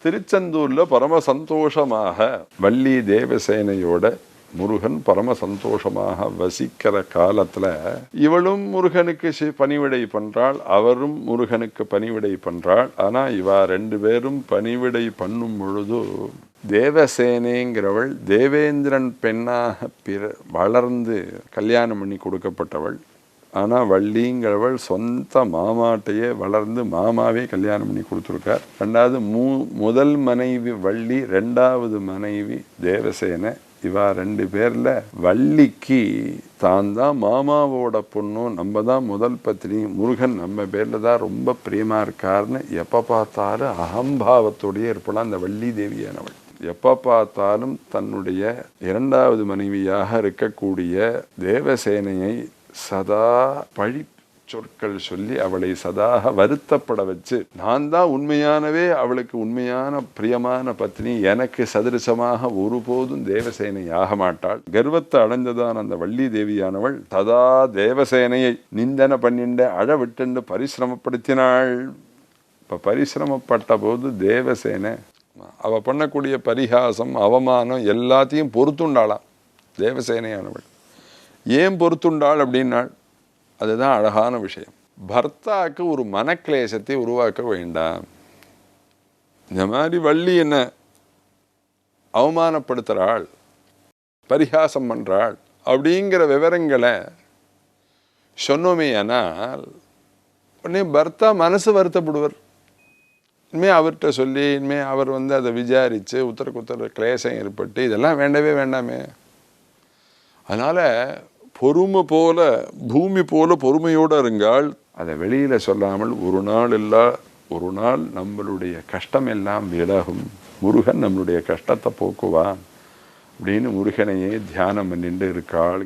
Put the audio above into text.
திருச்செந்தூர்ல பரம சந்தோஷமாக வள்ளி தேவசேனையோட முருகன் பரம சந்தோஷமாக வசிக்கிற காலத்துல இவளும் முருகனுக்கு பணிவிடை பண்றாள், அவரும் முருகனுக்கு பணிவிடை பண்றாள். ஆனா இவா ரெண்டு பேரும் பணிவிடை பண்ணும் பொழுது தேவசேனைங்கிறவள் தேவேந்திரன் பெண்ணாக வளர்ந்து கல்யாணம் பண்ணி கொடுக்கப்பட்டவள். ஆனால் வள்ளிங்கிறவள் சொந்த மாமாட்டையே வளர்ந்து மாமாவே கல்யாணம் பண்ணி கொடுத்துருக்கார். ரெண்டாவது முதல் மனைவி வள்ளி, ரெண்டாவது மனைவி தேவசேனை. இவா ரெண்டு பேர்ல வள்ளிக்கு தான் தான் மாமாவோட பொண்ணும், நம்ம தான் முதல் பத்னி, முருகன் நம்ம பேர்ல தான் ரொம்ப பிரியமா இருக்காருன்னு எப்ப பார்த்தாலும் அகம்பாவத்தோடய இருப்பலாம் அந்த வள்ளி தேவியானவள். எப்ப பார்த்தாலும் தன்னுடைய இரண்டாவது மனைவியாக இருக்கக்கூடிய தேவசேனையை சதா பழி சொற்கள் சொல்லி அவளை சதா வருத்தப்பட வச்சு, நான் தான் உண்மையானவே அவளுக்கு உண்மையான பிரியமான பத்னி, எனக்கு சதிருசமாக ஒருபோதும் தேவசேனை ஆக மாட்டாள். கர்வத்தை அடைந்ததான் அந்த வள்ளி தேவியானவள் சதா தேவசேனையை நிந்தனை பண்ணிண்டு அழ விட்டு பரிசிரமப்படுத்தினாள். இப்ப பரிசிரமப்பட்ட போது தேவசேனை அவ பண்ணக்கூடிய பரிகாசம் அவமானம் எல்லாத்தையும் பொறுத்துண்டாளாம் தேவசேனையானவள். ஏன் பொறுத்துண்டாள் அப்படின்னாள், அதுதான் அழகான விஷயம். பர்த்தாக்கு ஒரு மனக்லேசத்தை உருவாக்க வேண்டாம். இந்த மாதிரி வள்ளி என்ன அவமானப்படுத்துறாள், பரிகாசம் பண்றாள் அப்படிங்கிற விவரங்களை சொன்னோமே ஆனால் உடனே பர்த்தா மனசு வருத்தப்படுவர். இனிமே அவர்கிட்ட சொல்லி இனிமே அவர் அதை விசாரிச்சு உத்தர கிளேசம் ஏற்பட்டு இதெல்லாம் வேண்டவே வேண்டாமே. அதனால பொறுமை போல பூமி போல பொறுமையோடு இருங்கள். அதை வெளியில சொல்லாமல் ஒரு நாள் நம்மளுடைய கஷ்டம் எல்லாம் விலகும், முருகன் நம்மளுடைய கஷ்டத்தை போக்குவான் அப்படின்னு முருகனையே தியானம் பண்ணிட்டு இருக்காள்.